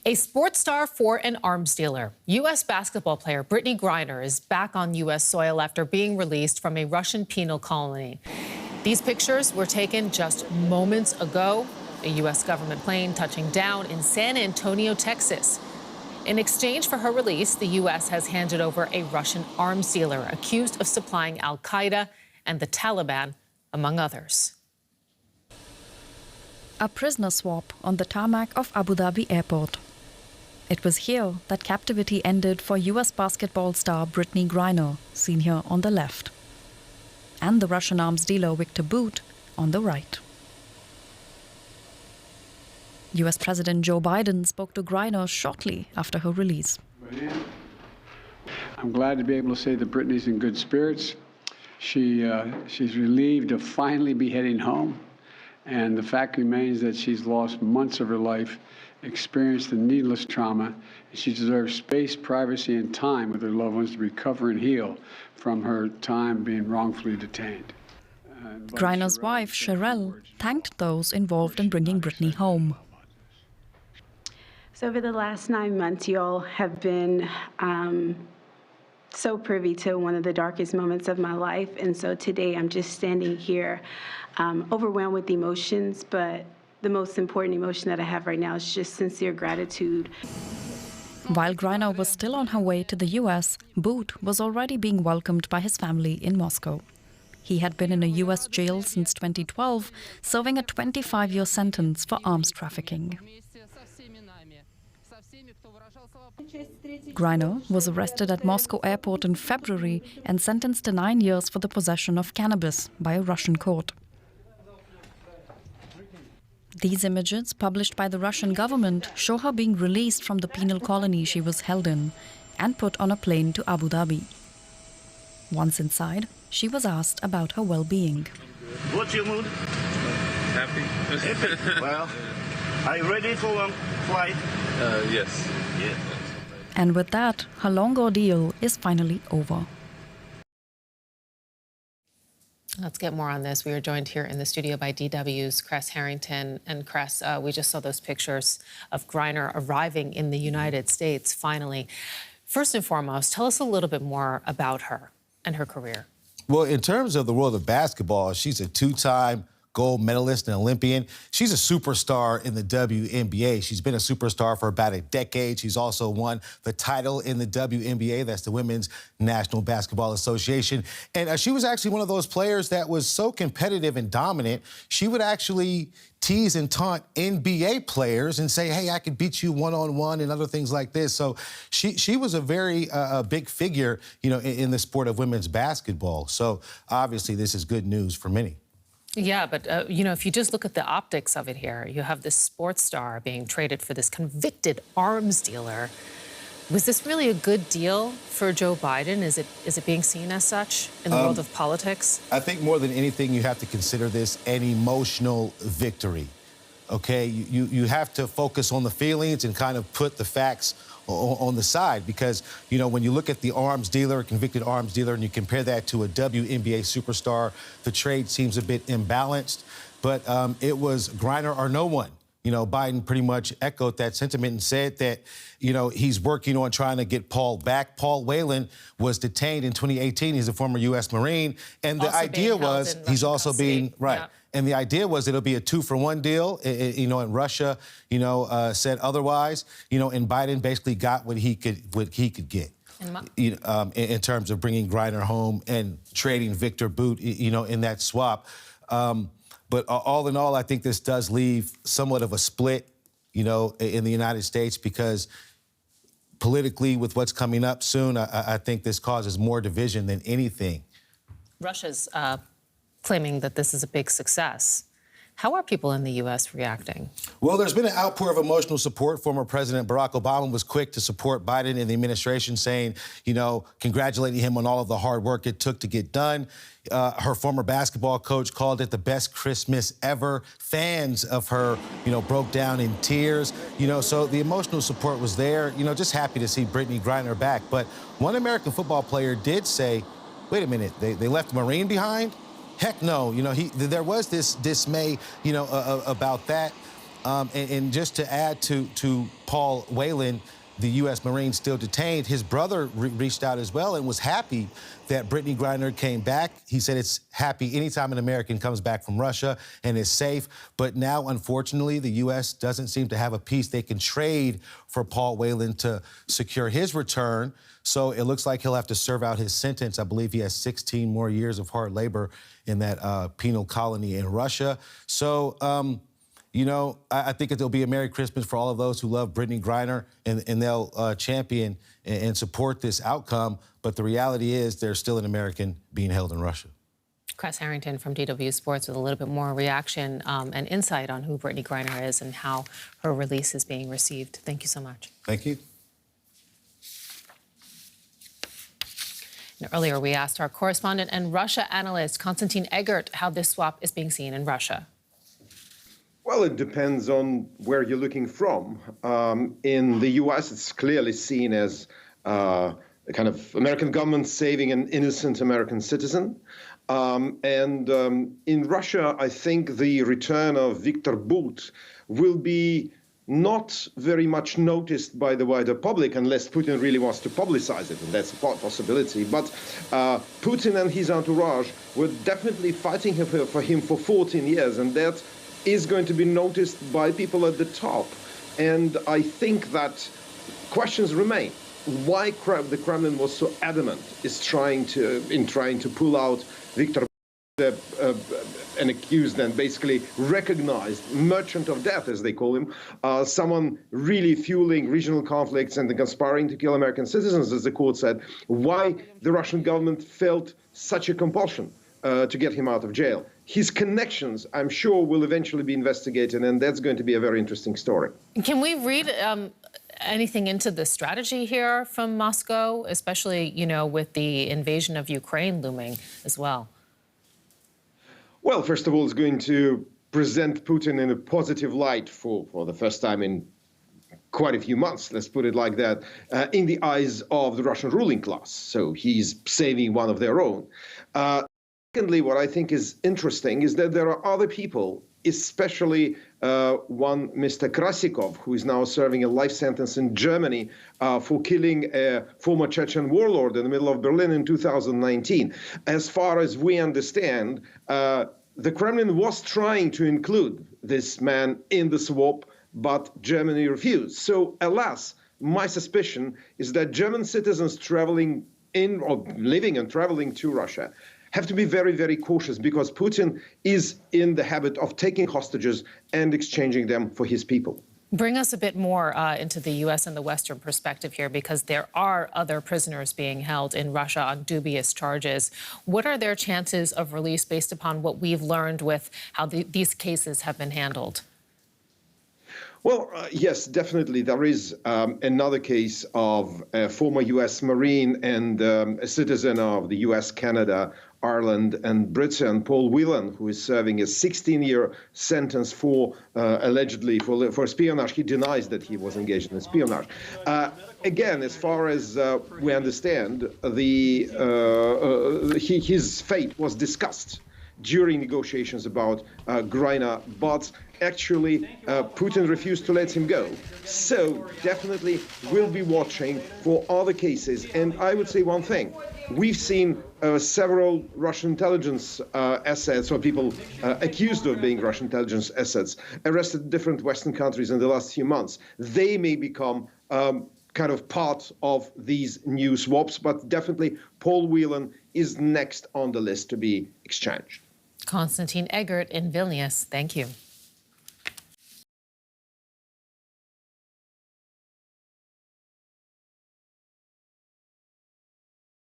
A sports star for an arms dealer. U.S. basketball player Brittney Griner is back on U.S. soil after being released from a Russian penal colony. These pictures were taken just moments ago. A U.S. government plane touching down in San Antonio, Texas. In exchange for her release, the U.S. has handed over a Russian arms dealer accused of supplying al-Qaeda and the Taliban, among others. A prisoner swap on the tarmac of Abu Dhabi airport. It was here that captivity ended for U.S. basketball star Brittney Griner, seen here on the left, and the Russian arms dealer Victor Bout on the right. U.S. President Joe Biden spoke to Griner shortly after her release. I'm glad to be able to say that Brittney's in good spirits. She's relieved to finally be heading home. And the fact remains that she's lost months of her life, experienced a needless trauma, and she deserves space, privacy, and time with her loved ones to recover and heal from her time being wrongfully detained. Griner's wife, Sherelle, thanked those involved in bringing Brittney home. So over the last 9 months, you all have been so privy to one of the darkest moments of my life. And so today I'm just standing here overwhelmed with emotions, but the most important emotion that I have right now is just sincere gratitude. While Griner was still on her way to the U.S., Bout was already being welcomed by his family in Moscow. He had been in a U.S. jail since 2012, serving a 25-year sentence for arms trafficking. Griner was arrested at Moscow airport in February and sentenced to 9 years for the possession of cannabis by a Russian court. These images, published by the Russian government, show her being released from the penal colony she was held in and put on a plane to Abu Dhabi. Once inside, she was asked about her well-being. What's your mood? Happy. Happy? Well, are you ready for a flight? Yes. Yeah. And with that, her long ordeal is finally over. Let's get more on this. We are joined here in the studio by DW's Cress Harrington. And Cress, we just saw those pictures of Griner arriving in the United States, finally. First and foremost, tell us a little bit more about her and her career. Well, in terms of the world of basketball, she's a two-time gold medalist and Olympian. She's a superstar in the WNBA. She's been a superstar for about a decade. She's also won the title in the WNBA. That's the Women's National Basketball Association. And she was actually one of those players that was so competitive and dominant, she would actually tease and taunt NBA players and say, hey, I could beat you one-on-one and other things like this. So she was a very big figure, you know, in the sport of women's basketball. So obviously this is good news for many. Yeah, but, you know, if you just look at the optics of it here, you have this sports star being traded for this convicted arms dealer. Was this really a good deal for Joe Biden? Is it being seen as such in the world of politics? I think more than anything, you have to consider this an emotional victory, okay? You have to focus on the feelings and kind of put the facts on the side, because, you know, when you look at the arms dealer, convicted arms dealer, and you compare that to a WNBA superstar, the trade seems a bit imbalanced. But it was Griner or no one. You know, Biden pretty much echoed that sentiment and said that, you know, he's working on trying to get Paul back. Paul Whelan was detained in 2018. He's a former U.S. Marine. And the idea was he's also being, right. Yeah. And the idea was it'll be a 2-for-1 deal, you know, and Russia, you know, said otherwise, you know, and Biden basically got what he could get. In terms of bringing Griner home and trading Victor Bout, you know, in that swap. But all in all, I think this does leave somewhat of a split, you know, in the United States, because politically, with what's coming up soon, I think this causes more division than anything. Russia's claiming that this is a big success. How are people in the U.S. reacting? Well, there's been an outpour of emotional support. Former President Barack Obama was quick to support Biden and the administration, saying, you know, congratulating him on all of the hard work it took to get done. Her former basketball coach called it the best Christmas ever. Fans of her, you know, broke down in tears. You know, so the emotional support was there. You know, just happy to see Brittney Griner back. But one American football player did say, wait a minute, they left a Marine behind? Heck no. You know, there was this dismay, you know, about that. And just to add to Paul Whelan, the U.S. Marine still detained, his brother reached out as well and was happy that Brittney Griner came back. He said it's happy anytime an American comes back from Russia and is safe. But now, unfortunately, the U.S. doesn't seem to have a piece they can trade for Paul Whelan to secure his return. So it looks like he'll have to serve out his sentence. I believe he has 16 more years of hard labor in that penal colony in Russia. So, you know, I think it'll be a Merry Christmas for all of those who love Brittney Griner, and they'll champion and support this outcome. But the reality is there's still an American being held in Russia. Chris Harrington from DW Sports with a little bit more reaction and insight on who Brittney Griner is and how her release is being received. Thank you so much. Thank you. And earlier, we asked our correspondent and Russia analyst, Konstantin Eggert, how this swap is being seen in Russia. Well, it depends on where you're looking from. In the U.S., it's clearly seen as a kind of American government saving an innocent American citizen. In Russia, I think the return of Viktor Bout will be not very much noticed by the wider public unless Putin really wants to publicize it, and that's a possibility. But Putin and his entourage were definitely fighting for him for 14 years, and that is going to be noticed by people at the top. And I think that questions remain. Why the Kremlin was so adamant in trying to pull out Viktor, an accused and basically recognized merchant of death, as they call him, someone really fueling regional conflicts and conspiring to kill American citizens, as the court said. Why the Russian government felt such a compulsion to get him out of jail. His connections, I'm sure, will eventually be investigated, and that's going to be a very interesting story. Can we read anything into the strategy here from Moscow, especially, you know, with the invasion of Ukraine looming as well? Well, first of all, it's going to present Putin in a positive light for the first time in quite a few months, let's put it like that, in the eyes of the Russian ruling class. So he's saving one of their own. Secondly, what I think is interesting is that there are other people, especially one Mr. Krasikov, who is now serving a life sentence in Germany for killing a former Chechen warlord in the middle of Berlin in 2019. As far as we understand, the Kremlin was trying to include this man in the swap, but Germany refused. So, alas, my suspicion is that German citizens traveling in or living and traveling to Russia have to be very, very cautious, because Putin is in the habit of taking hostages and exchanging them for his people. Bring us a bit more into the U.S. and the Western perspective here, because there are other prisoners being held in Russia on dubious charges. What are their chances of release based upon what we've learned with how these cases have been handled? Well, yes, definitely. There is another case of a former U.S. Marine and a citizen of the U.S., Canada, Ireland, and Britain, Paul Whelan, who is serving a 16-year sentence for allegedly for espionage. He denies that he was engaged in espionage. Again, as far as we understand, his fate was discussed during negotiations about Griner, but actually Putin refused to let him go. So definitely we'll be watching for other cases. And I would say one thing. We've seen several Russian intelligence assets, or people accused of being Russian intelligence assets, arrested in different Western countries in the last few months. They may become kind of part of these new swaps, but definitely Paul Whelan is next on the list to be exchanged. Konstantin Eggert in Vilnius, thank you.